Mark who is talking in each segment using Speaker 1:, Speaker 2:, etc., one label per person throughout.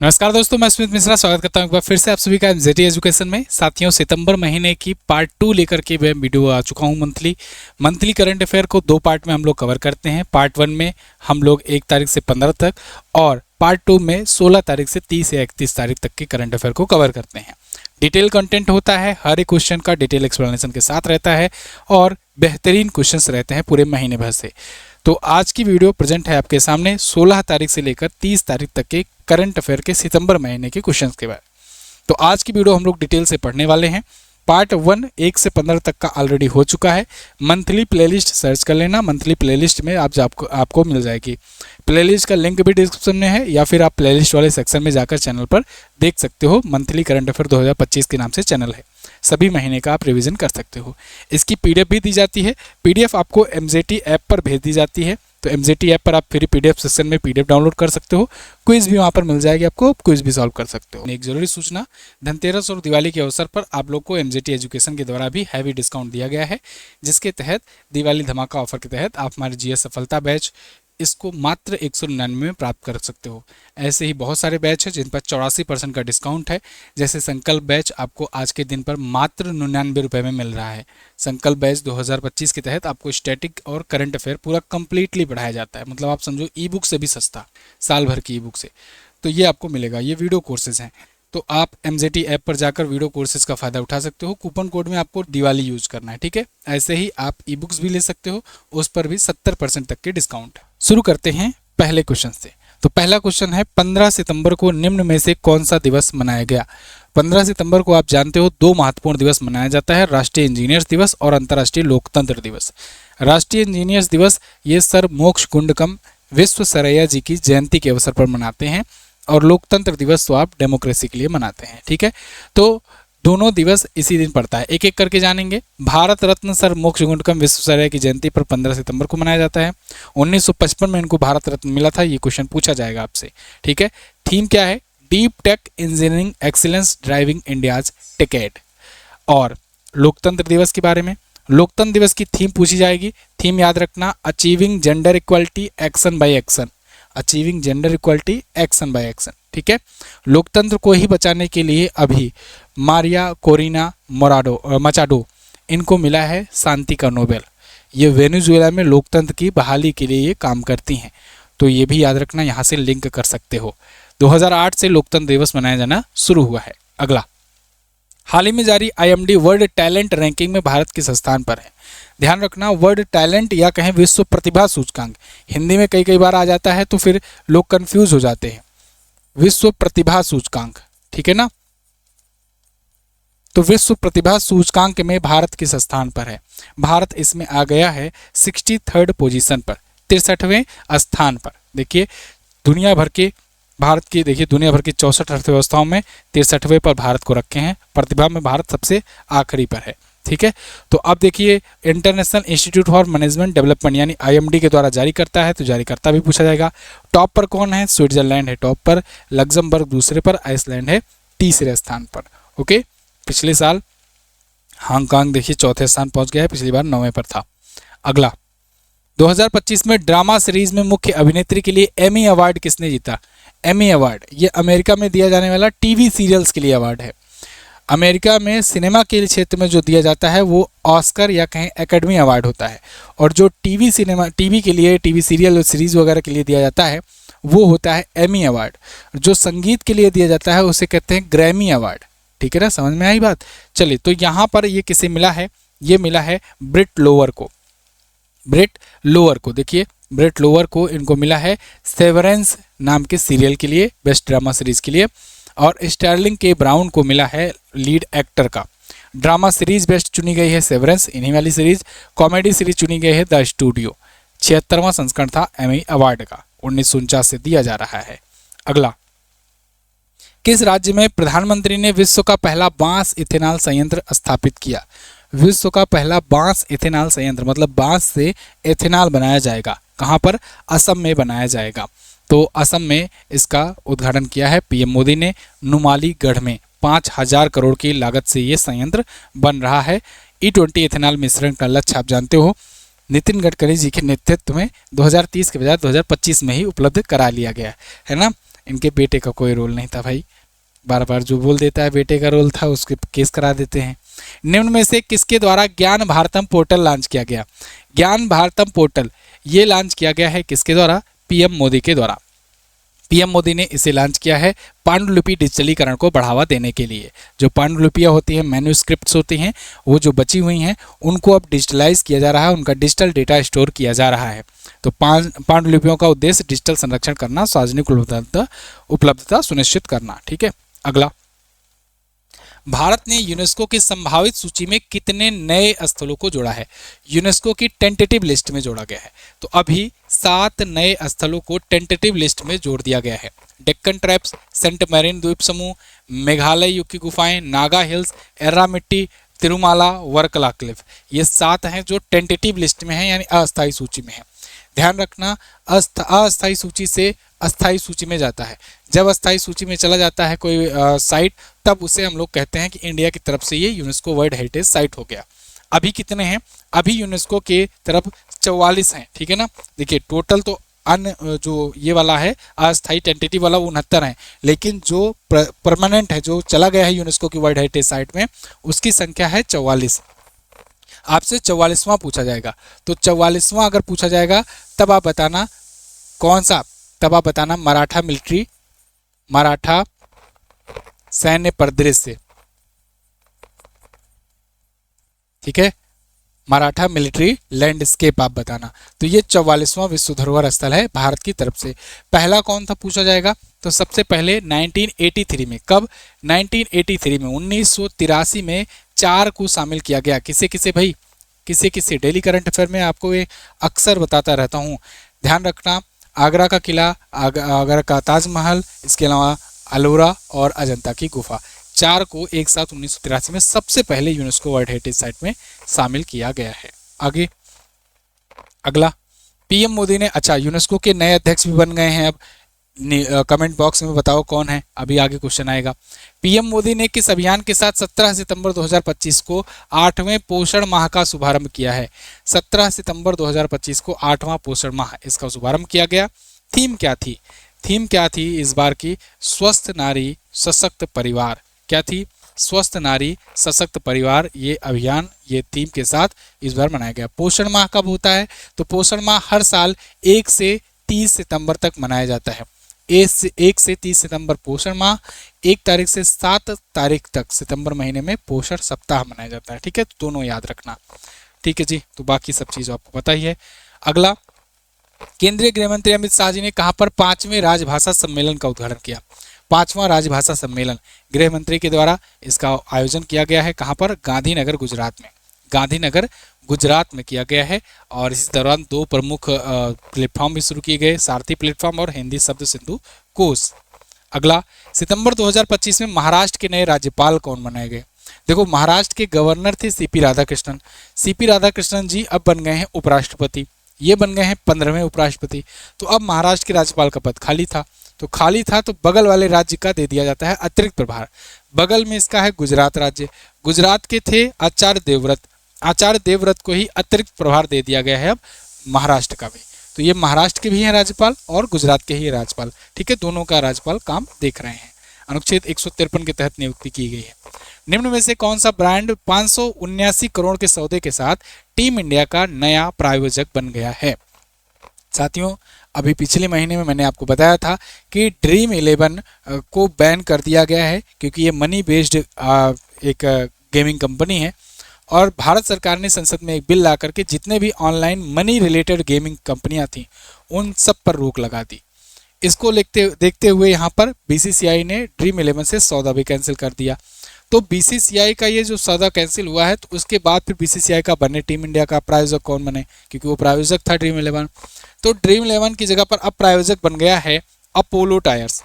Speaker 1: नमस्कार दोस्तों, मैं स्मित मिश्रा स्वागत करता हूं एक बार फिर से आप सभी का एमजेटी एजुकेशन में। साथियों, सितंबर महीने की पार्ट 2 लेकर के मैं वीडियो आ चुका हूं। मंथली करंट अफेयर को 2 पार्ट में हम लोग कवर करते हैं। पार्ट 1 में हम लोग 1 तारीख से 15 तक और पार्ट 2 में 16 तारीख से 30 या 31 तारीख तक के करंट अफेयर को कवर करते हैं। डिटेल कंटेंट होता है, हर एक क्वेश्चन का डिटेल एक्सप्लेनेशन के साथ रहता है और बेहतरीन क्वेश्चंस रहते हैं पूरे महीने भर से। तो आज की वीडियो प्रेजेंट है आपके सामने 16 तारीख से लेकर 30 तारीख तक के करंट अफेयर के सितंबर महीने के क्वेश्चंस के बारे में। तो आज की वीडियो हम लोग डिटेल से पढ़ने वाले हैं। पार्ट 1 1 से 15 तक का ऑलरेडी हो चुका है। मंथली प्लेलिस्ट सर्च कर लेना, मंथली प्लेलिस्ट में आपको मिल जाएगी। प्लेलिस्ट का लिंक भी डिस्क्रिप्शन में है या फिर आप प्लेलिस्ट वाले सेक्शन में जाकर चैनल पर देख सकते हो। मंथली करंट अफेयर 2025 के नाम से चैनल है, सभी महीने का आप रिवीजन कर सकते हो। इसकी पीडीएफ भी दी जाती है। पीडीएफ आपको एमजेटी ऐप पर भेज दी जाती है। तो एमजेटी ऐप पर आप फ्री पीडीएफ सेक्शन में पीडीएफ डाउनलोड कर सकते हो। क्विज भी वहाँ पर मिल जाएगी, आपको क्विज भी सॉल्व कर सकते हो। एक जरूरी सूचना, धनतेरस और दिवाली के अवसर पर आप लोग को एमजेटी एजुकेशन के द्वारा भी हैवी डिस्काउंट दिया गया है, जिसके तहत दिवाली धमाका ऑफर के तहत आप हमारे जीएस सफलता बैच इसको मात्र 199 में प्राप्त कर सकते हो। ऐसे ही बहुत सारे बैच हैं जिन पर 84% का डिस्काउंट है। जैसे संकल्प बैच आपको आज के दिन पर मात्र 99 रुपये में मिल रहा है। संकल्प बैच 2025 के तहत आपको स्टैटिक और करंट अफेयर पूरा कंप्लीटली पढ़ाया जाता है। मतलब आप समझो ई बुक से भी सस्ता, साल भर की ई बुक से। तो ये आपको मिलेगा। ये वीडियो कोर्सेज हैं, तो आप एमजेटी ऐप पर जाकर वीडियो कोर्सेज का फ़ायदा उठा सकते हो। कूपन कोड में आपको दिवाली यूज करना है, ठीक है। ऐसे ही आप ई बुक्स भी ले सकते हो, उस पर भी 70% तक के डिस्काउंट। शुरू करते हैं पहले क्वेश्चन से। तो पहला क्वेश्चन है, 15 सितंबर को निम्न में से कौन सा दिवस मनाया गया। 15 सितंबर को आप जानते हो 2 महत्वपूर्ण दिवस मनाया जाता है, राष्ट्रीय इंजीनियर्स दिवस और अंतर्राष्ट्रीय लोकतंत्र दिवस। राष्ट्रीय इंजीनियर्स दिवस ये सर मोक्ष गुंडकम विश्वेश्वरैया जी की जयंती के अवसर पर मनाते हैं और लोकतंत्र दिवस तो आप डेमोक्रेसी के लिए मनाते हैं, ठीक है। तो दोनों दिवस इसी दिन पड़ता है, एक एक करके जानेंगे। भारत रत्न सर मोक्ष गुंडकम विश्वेश्वरैया की जयंती पर 15 सितंबर को मनाया जाता है। 1955 में इनको भारत रत्न मिला था। ये क्वेश्चन पूछा जाएगा आपसे, ठीक है। थीम क्या है? Deep tech engineering excellence driving India's ticket. और लोकतंत्र दिवस के बारे में, लोकतंत्र दिवस की थीम पूछी जाएगी। थीम याद रखना, achieving gender equality action by action. Achieving gender equality action by action, ठीक है। लोकतंत्र को ही बचाने के लिए अभी मारिया कोरिना मचाडो इनको मिला है शांति का नोबेल। ये वेनेजुएला में लोकतंत्र की बहाली के लिए ये काम करती हैं, तो ये भी याद रखना, यहाँ से लिंक कर सकते हो। 2008 से लोकतंत्र दिवस मनाया जाना शुरू हुआ है। अगला, हाल ही में जारी IMD वर्ल्ड टैलेंट रैंकिंग में भारत किस स्थान पर है। ध्यान रखना, वर्ल्ड टैलेंट या कहें विश्व प्रतिभा सूचकांक, हिंदी में कई बार आ जाता है तो फिर लोग कंफ्यूज हो जाते हैं। विश्व प्रतिभा सूचकांक, ठीक है ना। तो विश्व प्रतिभा सूचकांक में भारत किस स्थान पर है? भारत इसमें आ गया है 63rd पोजीशन पर, 63वें स्थान पर। देखिए दुनिया भर के भारत की, देखिए दुनिया भर की 64 अर्थव्यवस्थाओं में 63वें पर भारत को रखे हैं। प्रतिभा में भारत सबसे आखिरी पर है, ठीक है। तो अब देखिए, international institute for management development यानी IMD के द्वारा जारी करता है, तो जारी करता भी पूछा जाएगा। टॉप पर कौन है? स्विट्जरलैंड है टॉप पर, लग्जमबर्ग दूसरे पर, आइसलैंड है तीसरे स्थान पर। ओके, पिछले साल हांगकांग देखिए चौथे स्थान पहुंच गया है, पिछली बार 9वें पर था। अगला, 2025 में ड्रामा सीरीज में मुख्य अभिनेत्री के लिए एमी अवार्ड किसने जीता? एमी अवार्ड ये अमेरिका में दिया जाने वाला टीवी सीरियल्स के लिए अवार्ड है। अमेरिका में सिनेमा के क्षेत्र में जो दिया जाता है वो ऑस्कर या कहें एकेडमी अवार्ड होता है, और जो टीवी के लिए, टीवी सीरियल और सीरीज वगैरह के लिए दिया जाता है वो होता है एमी अवार्ड। जो संगीत के लिए दिया जाता है उसे कहते हैं ग्रैमी अवार्ड, ठीक है ना। समझ में आई बात? चलिए, तो यहाँ पर ये किसे मिला है? ये मिला है ब्रिट लोअर को। ब्रिट लोअर को, देखिए ब्रिट लोअर को इनको मिला है सेवरेंस नाम के सीरियल के लिए, बेस्ट ड्रामा सीरीज के लिए। और स्टर्लिंग के ब्राउन को मिला है लीड एक्टर का। ड्रामा सीरीज बेस्ट चुनी गई है सेवरेंस, इन्हीं वाली सीरीज। कॉमेडी सीरीज चुनी गई है द स्टूडियो। 76वां संस्करण था एमी अवार्ड का, 1949 से दिया जा रहा है। अगला, किस राज्य में प्रधानमंत्री ने विश्व का पहला बांस इथेनॉल संयंत्र स्थापित किया? विश्व का पहला बांस इथेनॉल संयंत्र, मतलब बांस से इथेनॉल बनाया जाएगा। कहाँ पर? असम में बनाया जाएगा। तो असम में इसका उद्घाटन किया है पीएम मोदी ने। नुमालीगढ़ में 5000 करोड़ की लागत से ये संयंत्र बन रहा है। E20 इथेनॉल मिश्रण का लक्ष्य आप जानते हो नितिन गडकरी जी के नेतृत्व में 2030 के बजाय 2025 में ही उपलब्ध करा लिया गया है ना। इनके बेटे का कोई रोल नहीं था भाई, बार बार जो बोल देता है बेटे का रोल था उसके केस करा देते हैं। निम्न में से किसके द्वारा ज्ञान भारतम पोर्टल लॉन्च किया गया? ज्ञान भारतम पोर्टल ये लॉन्च किया गया है किसके द्वारा? पीएम मोदी के द्वारा। पीएम मोदी ने इसे लॉन्च किया है पांडुलिपि डिजिटलीकरण को बढ़ावा देने के लिए। जो पांडुलिपियाँ होती हैं, मैन्यूस्क्रिप्ट्स होती हैं, वो जो बची हुई हैं उनको अब डिजिटलाइज किया जा रहा है, उनका डिजिटल डेटा स्टोर किया जा रहा है। तो पांडुलिपियों का उद्देश्य डिजिटल संरक्षण करना, सार्वजनिक उपलब्धता सुनिश्चित करना। ठीक है, अगला, भारत ने यूनेस्को की संभावित सूची में कितने नए स्थलों को जोड़ा है? यूनेस्को की टेंटेटिव लिस्ट में जोड़ा गया है। तो अभी 7 नए स्थलों को टेंटेटिव लिस्ट में जोड़ दिया गया है। डेक्कन ट्रैप्स, सेंट मैरिन द्वीप समूह, मेघालय युग की गुफाएं, नागा हिल्स, एर्रामिट्टी, तिरुमाला, वर्कला क्लिफ, ये 7 हैं जो टेंटेटिव लिस्ट में हैं, यानी अस्थायी सूची में है। ध्यान रखना, अस्थायी सूची से अस्थायी सूची में जाता है। जब अस्थायी सूची में चला जाता है कोई साइट, तब उसे हम लोग कहते हैं कि इंडिया की तरफ से ये यूनेस्को वर्ल्ड हेरिटेज साइट हो गया। अभी कितने हैं? अभी यूनेस्को के तरफ 44 हैं। ठीक है ना, देखिए टोटल तो जो ये वाला है अस्थायी टेंटेटिव वाला 69 है, लेकिन जो परमानेंट है, जो चला गया है यूनेस्को की वर्ल्ड हेरिटेज साइट में, उसकी संख्या है 44। आपसे 44वां पूछा जाएगा, तो 44वां अगर पूछा जाएगा तब आप बताना कौन सा, तब आप बताना मराठा मिलिट्री, मराठा सैन्य परिदृश्य। ठीक है, मराठा मिलिट्री लैंडस्केप आप बताना। तो ये 44वां विश्व धरोहर स्थल है भारत की तरफ से। पहला कौन था पूछा जाएगा, तो सबसे पहले 1983 में, कब? 1983 में, 1983 में 4 को शामिल किया गया। किसे किसे भाई? किसे किसे? डेली करंट अफेयर में आपको ये अक्सर बताता रहता हूँ, ध्यान रखना। आगरा का किला, आगरा का ताजमहल, इसके अलावा अलोरा और अजंता की गुफा, 4 को एक साथ 1983 में सबसे पहले यूनेस्को वर्ल्ड हेरिटेज साइट में शामिल किया गया है। आगे, अगला, पीएम मोदी ने, अच्छा यूनेस्को के नए अध्यक्ष भी बन गए हैं अब, कमेंट बॉक्स में बताओ कौन है, अभी आगे क्वेश्चन आएगा। पीएम मोदी ने किस अभियान के साथ 17 सितंबर 2025 को 8वें पोषण माह का शुभारंभ किया है? 17 सितंबर 2025 को 8वां पोषण माह, इसका शुभारंभ किया गया। थीम क्या थी? थीम क्या थी इस बार की? स्वस्थ नारी सशक्त परिवार। क्या थी? स्वस्थ नारी सशक्त परिवार। ये अभियान, ये थीम के साथ इस बार मनाया गया। पोषण माह कब होता है? तो पोषण माह हर साल 1 से 30 सितंबर तक मनाया जाता है। 1 से 30 सितंबर पोषण माह, 1 तारीख से 7 तारीख तक सितंबर महीने में पोषण सप्ताह मनाया जाता है। ठीक है, तो दोनों याद रखना। ठीक है जी, तो बाकी सब चीज़ आपको पता ही है। अगला, केंद्रीय गृह मंत्री अमित शाह जी ने कहां पर 5वें राजभाषा सम्मेलन का उद्घाटन किया? 5वां राजभाषा सम्मेलन गृह मंत्री के द्वारा इसका आयोजन किया गया है। कहां पर? गांधीनगर गुजरात में। गांधीनगर गुजरात में किया गया है। और इसी दौरान 2 प्रमुख प्लेटफॉर्म भी शुरू किए गए, सारथी प्लेटफॉर्म और हिंदी शब्द सिंधु कोश। अगला, सितंबर 2025 में महाराष्ट्र के नए राज्यपाल कौन बनाए गए? देखो, महाराष्ट्र के गवर्नर थे सीपी राधाकृष्णन। सीपी राधाकृष्णन जी अब बन गए हैं उपराष्ट्रपति, ये बन गए हैं 15वें उपराष्ट्रपति। तो अब महाराष्ट्र के राज्यपाल का पद खाली था, तो बगल वाले राज्य का दे दिया जाता है अतिरिक्त प्रभार। बगल में इसका है गुजरात राज्य। गुजरात के थे आचार्य देवव्रत, आचार्य देवव्रत को ही अतिरिक्त प्रभार दे दिया गया है अब महाराष्ट्र का भी। तो ये महाराष्ट्र के भी हैं राज्यपाल और गुजरात के ही राज्यपाल। ठीक है, दोनों का राज्यपाल काम देख रहे हैं। अनुच्छेद 153 के तहत नियुक्ति की गई है। निम्न में से कौन सा ब्रांड 579 करोड़ के सौदे के साथ टीम इंडिया का नया प्रायोजक बन गया है? साथियों, अभी पिछले महीने में मैंने आपको बताया था कि ड्रीम 11 को बैन कर दिया गया है, क्योंकि ये मनी बेस्ड एक गेमिंग कंपनी है। और भारत सरकार ने संसद में एक बिल ला करके जितने भी ऑनलाइन मनी रिलेटेड गेमिंग कंपनियां थीं उन सब पर रोक लगा दी। इसको देखते हुए यहाँ पर बीसीसीआई ने ड्रीम 11 से सौदा भी कैंसिल कर दिया। तो बीसीसीआई का ये जो सौदा कैंसिल हुआ है, तो उसके बाद फिर बीसीसीआई का बने टीम इंडिया का प्रायोजक कौन बने, क्योंकि वो प्रायोजक था ड्रीम 11। तो ड्रीम 11 की जगह पर अब प्रायोजक बन गया है अपोलो टायर्स।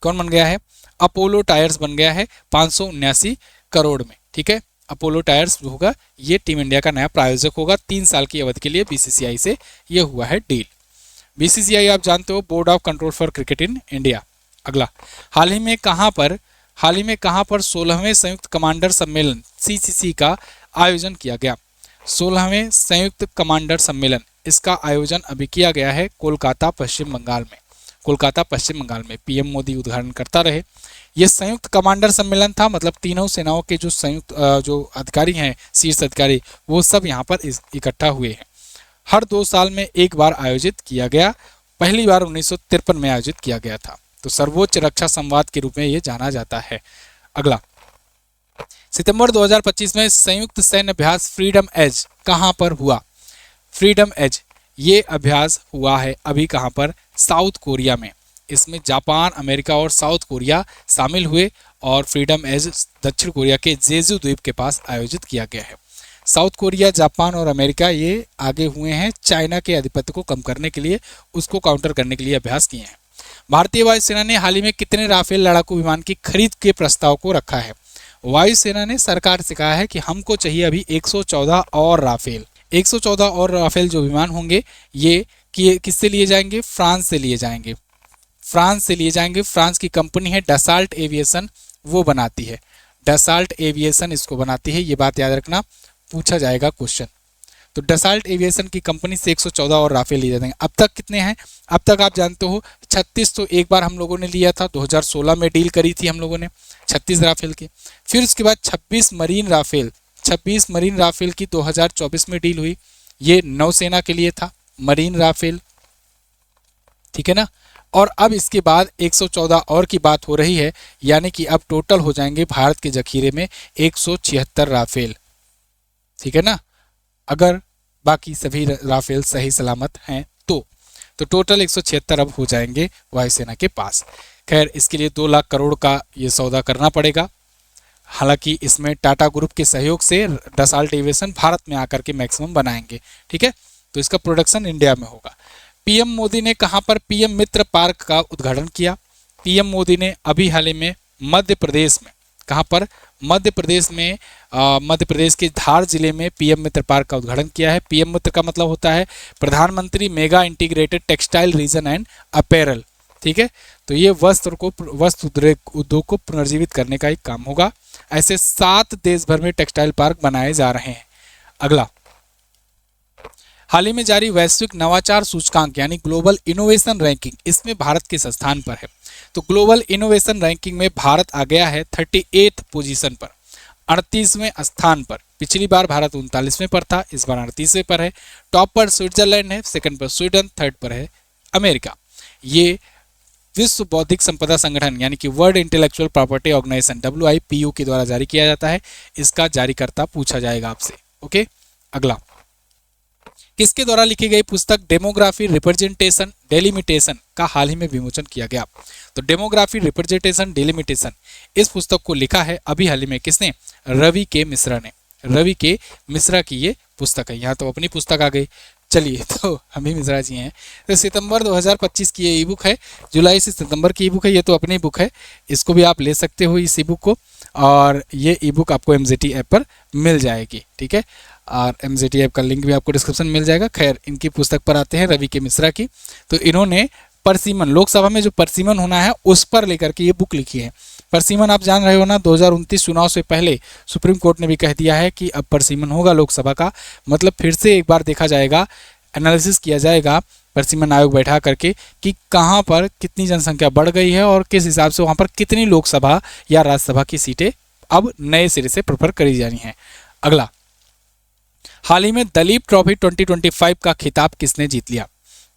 Speaker 1: कौन बन गया है? अपोलो टायर्स बन गया है 579 करोड़ में। ठीक है, अपोलो टायर्स होगा ये टीम इंडिया का नया प्रायोजक होगा। 3 साल की अवधि के लिए बीसीसीआई से ये हुआ है डील। बीसीसीआई आप जानते हो, board of control for cricket in India. अगला, हाल ही में कहां पर 16वें संयुक्त कमांडर सम्मेलन सीसीसी का आयोजन किया गया? 16वें संयुक्त कमांडर सम्मेलन, इसका आयोजन अभी किया गया है कोलकाता, पश्चिम बंगाल में। कोलकाता पश्चिम बंगाल में। पीएम मोदी उद्घाटन करता रहे। यह संयुक्त कमांडर सम्मेलन था, मतलब तीनों सेनाओं के जो संयुक्त जो अधिकारी हैं, शीर्ष अधिकारी, वो सब यहाँ पर इकट्ठा हुए हैं। हर 2 साल में एक बार आयोजित किया गया। पहली बार 1953 में आयोजित किया गया था। तो सर्वोच्च रक्षा संवाद के रूप में ये जाना जाता है। अगला, सितंबर 2025 में संयुक्त सैन्य अभ्यास फ्रीडम एज कहां पर हुआ? फ्रीडम एज ये अभ्यास हुआ है अभी कहां पर? साउथ कोरिया में। इसमें जापान, अमेरिका और साउथ कोरिया शामिल हुए और फ्रीडम एज दक्षिण कोरिया के जेजू द्वीप के पास आयोजित किया गया है। साउथ कोरिया, जापान और अमेरिका ये आगे हुए हैं चाइना के आधिपत्य को कम करने के लिए, उसको काउंटर करने के लिए अभ्यास किए हैं। भारतीय वायुसेना ने हाल ही में कितने राफेल लड़ाकू विमान की खरीद के प्रस्ताव को रखा है? वायुसेना ने सरकार से कहा है कि हमको चाहिए अभी 114 और राफेल। 114 और राफेल जो विमान होंगे ये किससे लिए जाएंगे? फ्रांस से लिए जाएंगे। फ्रांस से लिए जाएंगे। फ्रांस की कंपनी है डसाल्ट एविएशन, वो बनाती है। डसाल्ट एविएशन इसको बनाती है, ये बात याद रखना, पूछा जाएगा क्वेश्चन। तो डसाल्ट एविएशन की कंपनी से 114 और राफेल लिए जाएंगे। अब तक कितने हैं? अब तक आप जानते हो 36 तो एक बार हम लोगों ने लिया था, 2016 में डील करी थी हम लोगों ने 36 राफेल की। फिर उसके बाद 26 मरीन राफेल की 2024 में डील हुई। ये नौसेना के लिए था मरीन राफेल, ठीक है ना। और अब इसके बाद 114 और की बात हो रही है, यानी कि अब टोटल हो जाएंगे भारत के जखीरे में 176 राफेल, ठीक है ना, अगर बाकी सभी राफेल सही सलामत हैं तो टोटल 176 अब हो जाएंगे वायुसेना के पास। खैर, इसके लिए 2 लाख करोड़ का ये सौदा करना पड़ेगा। हालांकि इसमें टाटा ग्रुप के सहयोग से डसाल्ट एविएशन भारत में आकर के मैक्सिमम बनाएंगे, ठीक है। तो इसका प्रोडक्शन इंडिया में होगा। पीएम मोदी ने कहां पर पीएम मित्र पार्क का उद्घाटन किया? पीएम मोदी ने अभी हाल ही में मध्य प्रदेश में, कहां पर? मध्य प्रदेश में, मध्य प्रदेश के धार जिले में पीएम मित्र पार्क का उद्घाटन किया है। पीएम मित्र का मतलब होता है प्रधानमंत्री mega integrated textile reason and apparel, ठीक है। तो ये वस्त्र उद्योग को पुनर्जीवित करने का एक काम होगा। ऐसे 7 देश भर में टेक्सटाइल पार्क बनाए जा रहे हैं। अगला, हाल ही में जारी वैश्विक नवाचार सूचकांक यानी ग्लोबल इनोवेशन रैंकिंग, इसमें भारत किस स्थान पर है? तो ग्लोबल इनोवेशन रैंकिंग में भारत आ गया है 38 पोजीशन पर, 38वें स्थान पर। पिछली बार भारत 39वें पर था, इस बार 38वें पर है। टॉप पर स्विट्जरलैंड है, सेकंड पर स्वीडन, थर्ड पर है अमेरिका। ये विश्व बौद्धिक संपदा संगठन यानी कि world intellectual property organisation WIPO के द्वारा जारी किया जाता है। इसका जारीकर्ता पूछा जाएगा आपसे। ओके, अगला, किसके द्वारा लिखी गई पुस्तक डेमोग्राफी रिप्रेजेंटेशन डेलिमिटेशन का हाल ही में विमोचन किया गया? तो डेमोग्राफी रिप्रेजेंटेशन डेलिमिटेशन, इस पुस्तक को लिखा है अभी हाल ही में किसने? रवि के मिश्रा ने। रवि के मिश्रा की ये पुस्तक है। यहाँ तो अपनी पुस्तक आ गई। चलिए, तो अभी मिश्रा जी हैं। तो सितंबर 2025 की ये ई बुक है, जुलाई से सितंबर की ई बुक है। ये तो अपनी बुक है, इसको भी आप ले सकते हो इस ई बुक को, और ये ई बुक आपको MZT ऐप पर मिल जाएगी, ठीक है। और MZT ऐप का लिंक भी आपको डिस्क्रिप्शन में मिल जाएगा। खैर, इनकी पुस्तक पर आते हैं, रवि के मिश्रा की। तो इन्होंने परसीमन, लोकसभा में जो परसीमन होना है उस पर लेकर के ये बुक लिखी है। परसीमन आप जान रहे हो ना, 2029 चुनाव से पहले सुप्रीम कोर्ट ने भी कह दिया है कि अब परसीमन होगा लोकसभा का। मतलब फिर से एक बार देखा जाएगा, एनालिसिस किया जाएगा परसीमन आयोग बैठा करके कि कहाँ पर कितनी जनसंख्या बढ़ गई है और किस हिसाब से वहाँ पर कितनी लोकसभा या राज्यसभा की सीटें अब नए सिरे से प्रेफर करी जानी है। अगला, हाल ही में दलीप ट्रॉफी 2025 का खिताब किसने जीत लिया?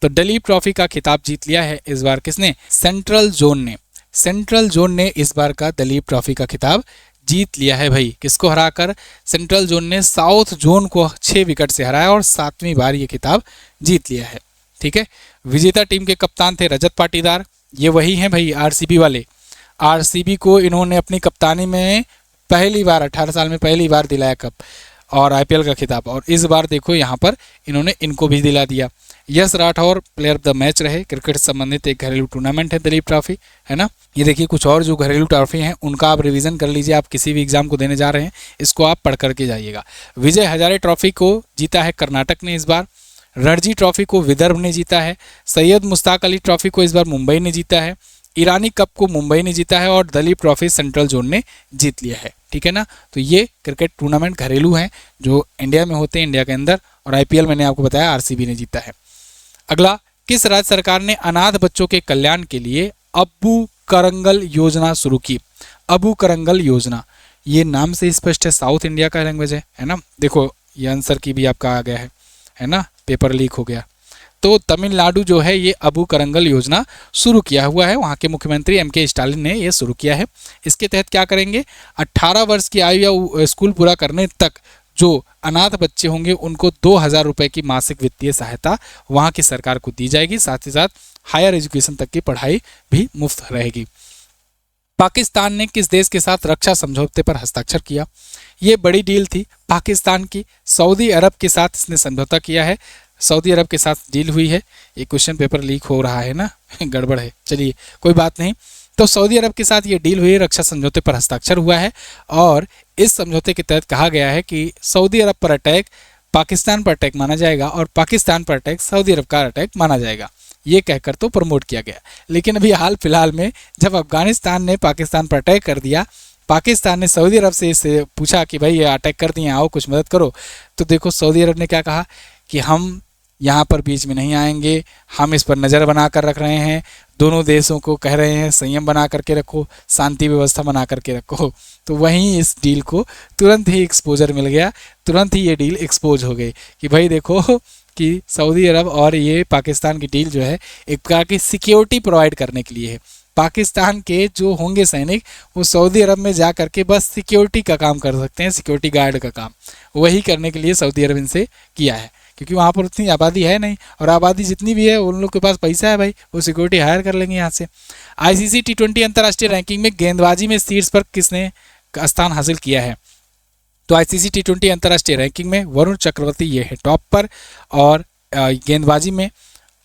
Speaker 1: तो दलीप ट्रॉफी का खिताब जीत लिया है इस बार किसने? सेंट्रल जोन ने। सेंट्रल जोन ने इस बार का दलीप ट्रॉफी का खिताब जीत लिया है भाई। किसको हराकर? सेंट्रल जोन ने साउथ जोन को 6 विकेट से हराया और 7वीं बार ये खिताब जीत लिया है, ठीक है। विजेता टीम के कप्तान थे रजत पाटीदार। ये वही हैं भाई RCB वाले। RCB को इन्होंने अपनी कप्तानी में पहली बार 18 साल में पहली बार दिलाया कप और IPL का खिताब। और इस बार देखो यहाँ पर इन्होंने इनको भी दिला दिया। Yash Rathore player of the match रहे। क्रिकेट से संबंधित एक घरेलू टूर्नामेंट है दलीप ट्रॉफी, है ना। ये देखिए कुछ और जो घरेलू ट्रॉफी हैं उनका आप रिवीजन कर लीजिए। आप किसी भी एग्जाम को देने जा रहे हैं, इसको आप पढ़ करके जाइएगा। विजय हजारे ट्रॉफी को जीता है कर्नाटक ने इस बार। रणजी ट्रॉफी को विदर्भ ने जीता है। सैयद मुश्ताक अली ट्रॉफी को इस बार मुंबई ने जीता है। ईरानी कप को मुंबई ने जीता है और दलीप ट्रॉफी सेंट्रल जोन ने जीत लिया है, ठीक है ना। तो ये क्रिकेट टूर्नामेंट घरेलू हैं जो इंडिया में होते हैं, इंडिया के अंदर। और IPL मैंने आपको बताया RCB ने जीता है। अगला, किस राज्य सरकार ने अनाथ बच्चों के कल्याण के लिए अब्बू करंगल योजना शुरू की? अबू करंगल योजना, ये नाम से स्पष्ट है साउथ इंडिया का लैंग्वेज है ना। देखो ये आंसर की भी आपका आ गया है ना, पेपर लीक हो गया। तो तमिलनाडु जो है ये अबू करंगल योजना शुरू किया हुआ है, वहाँ के मुख्यमंत्री MK स्टालिन ने ये शुरू किया है। इसके तहत क्या करेंगे, 18 वर्ष की आयु या स्कूल पूरा करने तक जो अनाथ बच्चे होंगे उनको 2000 रुपये की मासिक वित्तीय सहायता वहाँ की सरकार को दी जाएगी। साथ ही साथ हायर एजुकेशन तक की पढ़ाई भी मुफ्त रहेगी। पाकिस्तान ने किस देश के साथ रक्षा समझौते पर हस्ताक्षर किया? ये बड़ी डील थी पाकिस्तान की, सऊदी अरब के साथ इसने समझौता किया है। सऊदी अरब के साथ डील हुई है। ये क्वेश्चन पेपर लीक हो रहा है ना गड़बड़ है, चलिए कोई बात नहीं। तो सऊदी अरब के साथ ये डील हुई है, रक्षा समझौते पर हस्ताक्षर हुआ है और इस समझौते के तहत कहा गया है कि सऊदी अरब पर अटैक पाकिस्तान पर अटैक माना जाएगा और पाकिस्तान पर अटैक सऊदी अरब का अटैक माना जाएगा। ये कहकर तो प्रमोट किया गया, लेकिन अभी हाल फिलहाल में जब अफगानिस्तान ने पाकिस्तान पर अटैक कर दिया, पाकिस्तान ने सऊदी अरब से इससे पूछा कि भाई ये अटैक कर दिए, आओ कुछ मदद करो, तो देखो सऊदी अरब ने क्या कहा कि हम यहाँ पर बीच में नहीं आएंगे, हम इस पर नज़र बना कर रख रहे हैं, दोनों देशों को कह रहे हैं संयम बना करके रखो, शांति व्यवस्था बना करके रखो। तो वहीं इस डील को तुरंत ही एक्सपोजर मिल गया, तुरंत ही ये डील एक्सपोज हो गई कि भाई देखो कि सऊदी अरब और ये पाकिस्तान की डील जो है एक प्रकार की सिक्योरिटी प्रोवाइड करने के लिए है। पाकिस्तान के जो होंगे सैनिक वो सऊदी अरब में जा करके बस सिक्योरिटी का काम कर सकते हैं, सिक्योरिटी गार्ड का काम वही करने के लिए सऊदी अरब इनसे किया है, क्योंकि वहाँ पर उतनी आबादी है नहीं, और आबादी जितनी भी है उन लोग के पास पैसा है भाई, वो सिक्योरिटी हायर कर लेंगे यहाँ से। ICC T20 अंतर्राष्ट्रीय रैंकिंग में गेंदबाजी में शीर्ष पर किसने स्थान हासिल किया है? तो ICC T20 अंतर्राष्ट्रीय रैंकिंग में वरुण चक्रवर्ती ये है टॉप पर, और गेंदबाजी में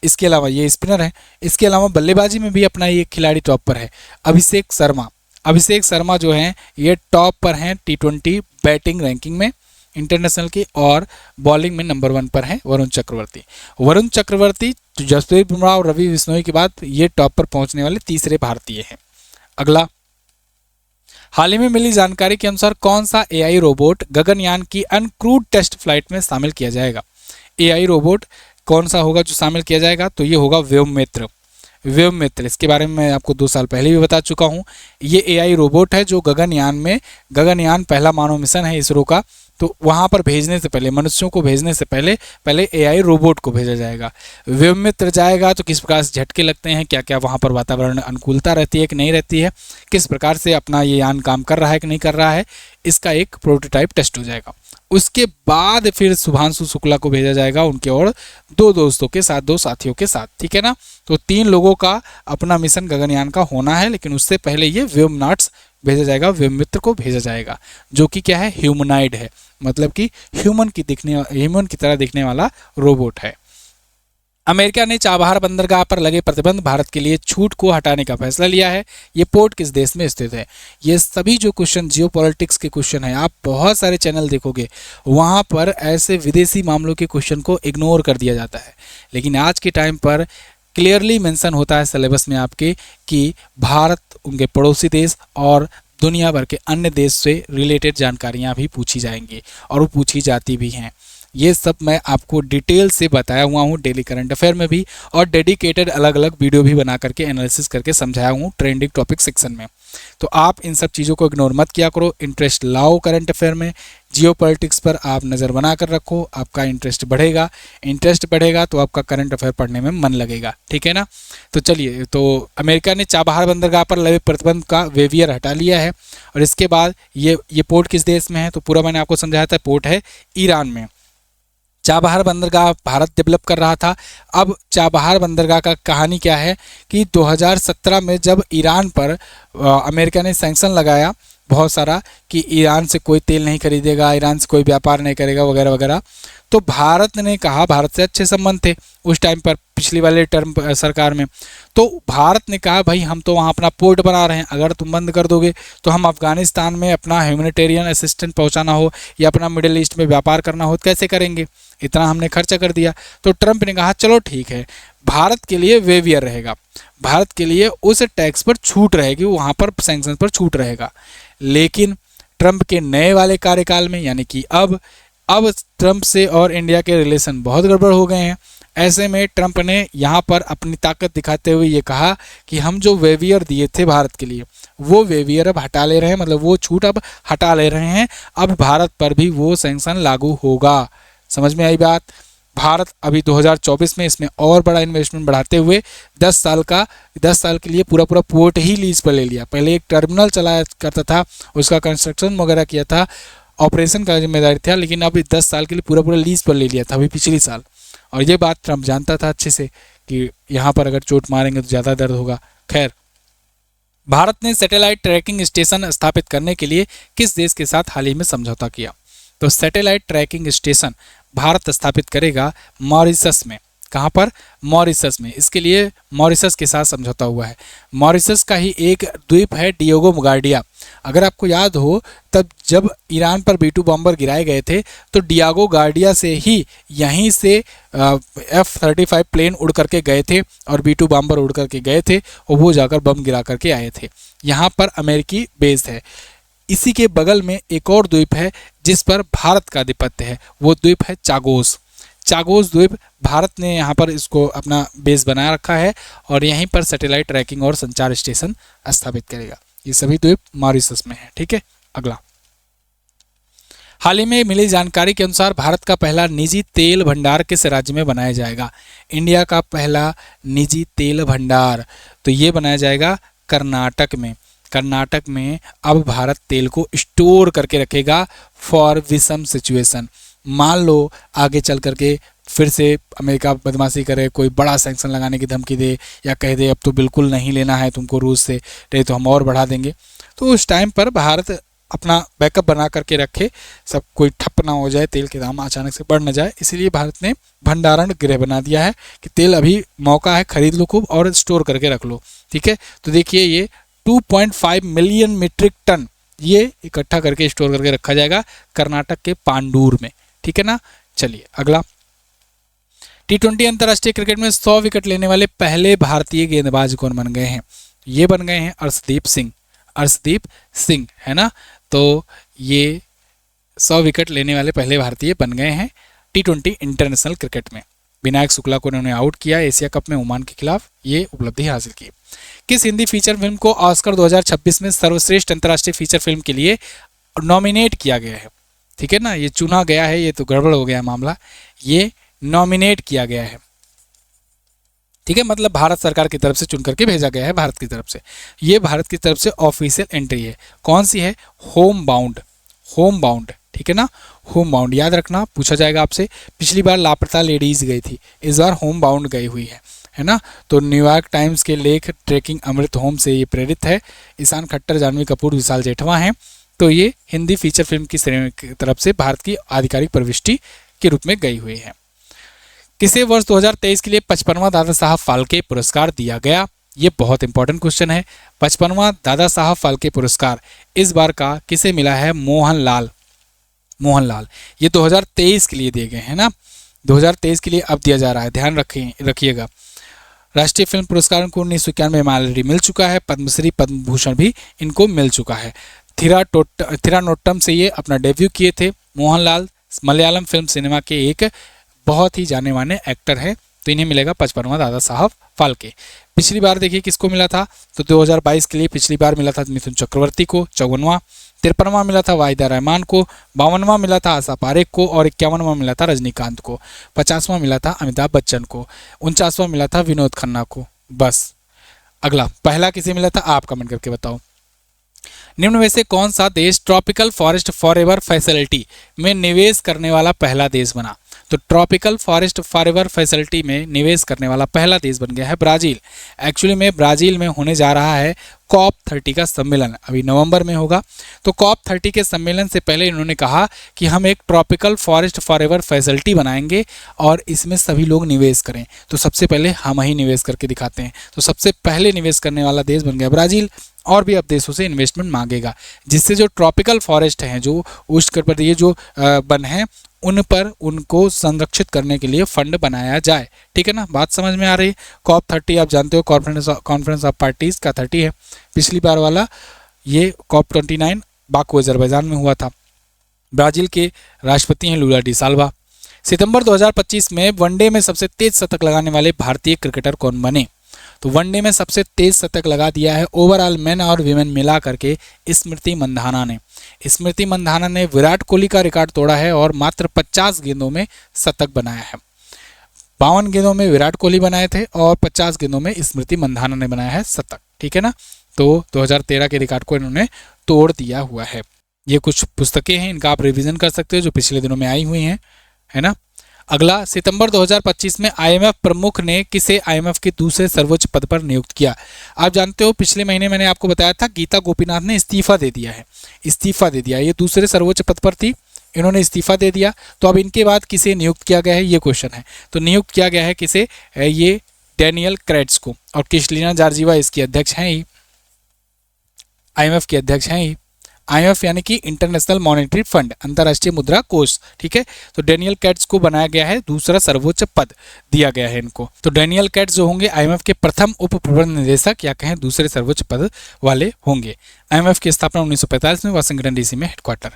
Speaker 1: इसके अलावा ये स्पिनर है, इसके अलावा बल्लेबाजी में भी अपना ये खिलाड़ी टॉप पर है अभिषेक शर्मा। अभिषेक शर्मा जो हैं ये टॉप पर हैं T20 बैटिंग रैंकिंग में इंटरनेशनल की, और बॉलिंग में नंबर 1 पर है वरुण चक्रवर्ती। वरुण चक्रवर्ती जसप्रीत बुमराह और रवि बिश्नोई के बाद ये टॉप पर पहुंचने वाले तीसरे भारतीय हैं। अगला, हाल ही में मिली जानकारी के अनुसार कौन सा AI रोबोट गगनयान की अनक्रूड टेस्ट फ्लाइट में शामिल किया जाएगा? AI रोबोट कौन सा होगा जो शामिल किया जाएगा? तो ये होगा व्योममित्र। व्योममित्र, इसके बारे में मैं आपको 2 साल पहले भी बता चुका हूँ। ये AI रोबोट है जो गगनयान पहला मानव मिशन है इसरो का, तो वहाँ पर भेजने से पहले, मनुष्यों को भेजने से पहले AI रोबोट को भेजा जाएगा। व्योममित्र जाएगा तो किस प्रकार से झटके लगते हैं, क्या क्या वहाँ पर वातावरण अनुकूलता रहती है कि नहीं रहती है, किस प्रकार से अपना ये यान काम कर रहा है कि नहीं कर रहा है, इसका एक प्रोटोटाइप टेस्ट हो जाएगा। उसके बाद फिर शुभांशु शुक्ला को भेजा जाएगा उनके और 2 दोस्तों के साथ, 2 साथियों के साथ, ठीक है ना। तो 3 लोगों का अपना मिशन गगनयान का होना है, लेकिन उससे पहले ये व्योमनाट्स भेजा जाएगा, व्योममित्र को भेजा जाएगा, जो कि क्या है, ह्यूमनाइड है, मतलब कि ह्यूमन की तरह दिखने वाला रोबोट है। अमेरिका ने चाबहार बंदरगाह पर लगे प्रतिबंध भारत के लिए छूट को हटाने का फैसला लिया है। ये पोर्ट किस देश में स्थित है? ये सभी जो क्वेश्चन जियोपॉलिटिक्स के क्वेश्चन है, आप बहुत सारे चैनल देखोगे वहाँ पर ऐसे विदेशी मामलों के क्वेश्चन को इग्नोर कर दिया जाता है, लेकिन आज के टाइम पर क्लियरली मेंशन होता है सिलेबस में आपके कि भारत, उनके पड़ोसी देश और दुनिया भर के अन्य देश से रिलेटेड जानकारियाँ भी पूछी जाएंगी, और वो पूछी जाती भी हैं। ये सब मैं आपको डिटेल से बताया हुआ हूँ डेली करंट अफेयर में भी, और डेडिकेटेड अलग अलग वीडियो भी बना करके एनालिसिस करके समझाया हूँ ट्रेंडिंग टॉपिक सेक्शन में। तो आप इन सब चीज़ों को इग्नोर मत किया करो, इंटरेस्ट लाओ करंट अफेयर में, जियोपॉलिटिक्स पर आप नज़र बना कर रखो, आपका इंटरेस्ट बढ़ेगा तो आपका करंट अफेयर पढ़ने में मन लगेगा, ठीक है ना। तो चलिए, तो अमेरिका ने चाबहार बंदरगाह पर लगे प्रतिबंध का वेवियर हटा लिया है, और इसके बाद ये पोर्ट किस देश में है? तो पूरा मैंने आपको समझाया था, पोर्ट है ईरान में। चाबहार बंदरगाह भारत डेवलप कर रहा था। अब चाबहार बंदरगाह का कहानी क्या है कि 2017 में जब ईरान पर अमेरिका ने सैंक्शन लगाया बहुत सारा कि ईरान से कोई तेल नहीं खरीदेगा, ईरान से कोई व्यापार नहीं करेगा वगैरह वगैरह, तो भारत ने कहा, भारत से अच्छे संबंध थे उस टाइम पर पिछली वाले टर्म सरकार में, तो भारत ने कहा भाई हम तो वहाँ अपना पोर्ट बना रहे हैं, अगर तुम बंद कर दोगे तो हम अफगानिस्तान में अपना ह्यूमैनिटेरियन असिस्टेंट पहुँचाना हो या अपना मिडिल ईस्ट में व्यापार करना हो कैसे करेंगे, इतना हमने खर्चा कर दिया। तो ट्रंप ने कहा चलो ठीक है, भारत के लिए वेवियर रहेगा, भारत के लिए उस टैक्स पर छूट रहेगी, वहाँ पर सैंक्शन पर छूट रहेगा। लेकिन ट्रंप के नए वाले कार्यकाल में, यानी कि अब ट्रंप से और इंडिया के रिलेशन बहुत गड़बड़ हो गए हैं। ऐसे में ट्रंप ने यहाँ पर अपनी ताकत दिखाते हुए ये कहा कि हम जो वेवियर दिए थे भारत के लिए वो वेवियर अब हटा ले रहे हैं, मतलब वो छूट अब हटा ले रहे हैं। अब भारत पर भी वो सैंक्शन लागू होगा। समझ में आई बात। भारत अभी 2024 में इसमें और बड़ा इन्वेस्टमेंट बढ़ाते हुए 10 साल के लिए पूरा पोर्ट ही लीज पर ले लिया। पहले एक टर्मिनल चलाया करता था, उसका कंस्ट्रक्शन वगैरह किया था, ऑपरेशन का जिम्मेदारी था, लेकिन अब 10 साल के लिए पूरा लीज पर ले लिया था अभी पिछली साल। और ये बात ट्रंप जानता था अच्छे से कि यहाँ पर अगर चोट मारेंगे तो ज़्यादा दर्द होगा। खैर, भारत ने सैटेलाइट ट्रैकिंग स्टेशन स्थापित करने के लिए किस देश के साथ हाल ही में समझौता किया? तो सैटेलाइट ट्रैकिंग स्टेशन भारत स्थापित करेगा मॉरिशस में। कहाँ पर? मॉरिशस में। इसके लिए मॉरिशस के साथ समझौता हुआ है। मॉरिशस का ही एक द्वीप है डिएगो गार्डिया। अगर आपको याद हो, तब जब ईरान पर B-2 बॉम्बर गिराए गए थे तो डिएगो गार्डिया से ही यहीं से F-35 प्लेन उड़ करके गए थे और B-2 बॉम्बर उड़ करके गए थे और वो जाकर बम गिरा करके आए थे। यहाँ पर अमेरिकी बेस है। इसी के बगल में एक और द्वीप है जिस पर भारत का आधिपत्य है, वो द्वीप है चागोस। चागोस द्वीप भारत ने यहाँ पर इसको अपना बेस बना रखा है और यहीं पर सैटेलाइट ट्रैकिंग और संचार स्टेशन स्थापित करेगा। ये सभी द्वीप मॉरिशस में है। ठीक है, अगला। हाल ही में मिली जानकारी के अनुसार भारत का पहला निजी तेल भंडार किस राज्य में बनाया जाएगा? इंडिया का पहला निजी तेल भंडार तो ये बनाया जाएगा कर्नाटक में। कर्नाटक में अब भारत तेल को स्टोर करके रखेगा फॉर विषम सिचुएशन। मान लो आगे चल करके फिर से अमेरिका बदमाशी करे, कोई बड़ा सैंक्शन लगाने की धमकी दे या कह दे अब तो बिल्कुल नहीं लेना है तुमको रूस से, नहीं तो हम और बढ़ा देंगे, तो उस टाइम पर भारत अपना बैकअप बना करके रखे, सब कोई ठप ना हो जाए, तेल के दाम अचानक से बढ़ न जाए। इसीलिए भारत ने भंडारण गृह बना दिया है कि तेल अभी मौका है, खरीद लो खूब और स्टोर करके रख लो। ठीक है, तो देखिए ये 2.5 मिलियन मीट्रिक टन ये इकट्ठा करके स्टोर करके रखा जाएगा कर्नाटक के पांडुर में। ठीक है ना। चलिए अगला। T20 अंतर्राष्ट्रीय क्रिकेट में 100 विकेट लेने वाले पहले भारतीय गेंदबाज कौन बन गए हैं? ये बन गए हैं अर्शदीप सिंह। अर्शदीप सिंह है ना। तो ये 100 विकेट लेने वाले पहले भारतीय बन गए हैं T20 इंटरनेशनल क्रिकेट में। विनायक शुक्ला को उन्होंने आउट किया एशिया कप में ओमान के खिलाफ, ये उपलब्धि हासिल की। किस हिंदी फीचर फिल्म को ऑस्कर 2026 में सर्वश्रेष्ठ अंतर्राष्ट्रीय फीचर फिल्म के लिए नॉमिनेट किया गया है? ठीक है ना, ये चुना गया है, ये तो गड़बड़ हो गया मामला, ये नॉमिनेट किया गया है। ठीक है, मतलब भारत सरकार की तरफ से चुन करके भेजा गया है भारत की तरफ से। ये भारत की तरफ से ऑफिशियल एंट्री है। कौन सी है? Home bound. होम बाउंड, ठीक है ना, होम बाउंड याद रखना, पूछा जाएगा आपसे। पिछली बार लापता लेडीज गई थी, इस बार होम बाउंड गई हुई है ना। तो न्यूयॉर्क टाइम्स के लेख ट्रेकिंग अमृत होम से ये प्रेरित है। ईशान खट्टर, जानवी कपूर, विशाल जेठवा हैं। तो ये हिंदी फीचर फिल्म की श्रेणी की तरफ से भारत की आधिकारिक प्रविष्टि के रूप में गई हुई है। किसे वर्ष 2023 के लिए 55वां दादा साहब फाल्के पुरस्कार दिया गया? ये बहुत इंपॉर्टेंट क्वेश्चन है। 55वां दादा साहब फाल्के पुरस्कार इस बार का किसे मिला है? मोहनलाल। मोहनलाल ये 2023 के लिए दिए गए हैं ना, 2023 के लिए अब दिया जा रहा है, ध्यान रखिएगा। राष्ट्रीय फिल्म पुरस्कार को 1991 में मालरी मिल चुका है। पद्मश्री, पद्म भूषण भी इनको मिल चुका है। थिरानोट्टम से ये अपना डेब्यू किए थे मोहनलाल। मलयालम फिल्म सिनेमा के एक बहुत ही जाने माने एक्टर हैं, तो इन्हें मिलेगा 55वां दादा साहब फाल्के। पिछली बार देखिए किसको मिला था, तो 2022 के लिए पिछली बार मिला था मिथुन चक्रवर्ती को 54वां, 53वां मिला था वाहिदा रहमान को, 52वां मिला था आशा पारेख को और 51वां मिला था रजनीकांत को, 50वां मिला था अमिताभ बच्चन को, 49वां मिला था विनोद खन्ना को। बस अगला, पहला किसे मिला था आप कमेंट करके बताओ। निम्न में से कौन सा देश ट्रॉपिकल फॉरेस्ट फॉरएवर फैसिलिटी में निवेश करने वाला पहला देश बना? तो ट्रॉपिकल फॉरेस्ट फॉरएवर फैसिलिटी में निवेश करने वाला पहला देश बन गया है ब्राजील। एक्चुअली में ब्राजील में होने जा रहा है COP30 का सम्मेलन, अभी नवंबर में होगा। तो COP30 के सम्मेलन से पहले इन्होंने कहा कि हम एक ट्रॉपिकल फॉरेस्ट फॉरएवर फैसिलिटी बनाएंगे और इसमें सभी लोग निवेश करें। तो सबसे पहले हम ही निवेश करके दिखाते हैं। तो सबसे पहले निवेश करने वाला देश बन गया ब्राजील और भी अब देशों से इन्वेस्टमेंट मांगेगा, जिससे जो ट्रॉपिकल फॉरेस्ट हैं, जो उष्णकटिबंधीय जो वन हैं, उन पर उनको संरक्षित करने के लिए फंड बनाया जाए। ठीक है ना, बात समझ में आ रही है। COP30 आप जानते हो कॉन्फ्रेंस ऑफ पार्टीज का 30 है। पिछली बार वाला ये COP29 बाकू अजरबैजान में हुआ था। ब्राजील के राष्ट्रपति हैं लूला डी साल्वा। सितंबर 2025 में वनडे में सबसे तेज शतक लगाने वाले भारतीय क्रिकेटर कौन बने? तो वनडे में सबसे तेज शतक लगा दिया है ओवरऑल मेन और वीमेन मिला करके स्मृति मंधाना ने। स्मृति मंधाना ने विराट कोहली का रिकॉर्ड तोड़ा है और मात्र 50 गेंदों में शतक बनाया है। 52 गेंदों में विराट कोहली बनाए थे और 50 गेंदों में स्मृति मंधाना ने बनाया है शतक। ठीक है ना, तो 2013 के रिकॉर्ड को इन्होंने तोड़ दिया हुआ है। ये कुछ पुस्तकें हैं, इनका आप रिवीजन कर सकते हो जो पिछले दिनों में आई हुई हैं, है ना। अगला, सितंबर 2025 में आईएमएफ प्रमुख ने किसे आईएमएफ के दूसरे सर्वोच्च पद पर नियुक्त किया? आप जानते हो पिछले महीने मैंने आपको बताया था गीता गोपीनाथ ने इस्तीफा दे दिया है, इस्तीफा दे दिया। ये दूसरे सर्वोच्च पद पर थी, इन्होंने इस्तीफा दे दिया, तो अब इनके बाद किसे नियुक्त किया गया है ये क्वेश्चन है। तो नियुक्त किया गया है किसे? ये डैनियल क्रेट्स को, और क्रिस्टलिना जॉर्जिवा इसकी अध्यक्ष हैं ही, आईएमएफ के अध्यक्ष हैं ही। आईएमएफ यानी कि इंटरनेशनल मॉनेटरी फंड, अंतर्राष्ट्रीय मुद्रा कोष। ठीक है, तो डैनियल कैट्स को बनाया गया है, दूसरा सर्वोच्च पद दिया गया है इनको। तो डैनियल कैट्स जो होंगे आईएमएफ के प्रथम उप प्रबंध निदेशक या कहें दूसरे सर्वोच्च पद वाले होंगे। आईएमएफ की स्थापना 1945 में वाशिंगटन डीसी में हेडक्वार्टर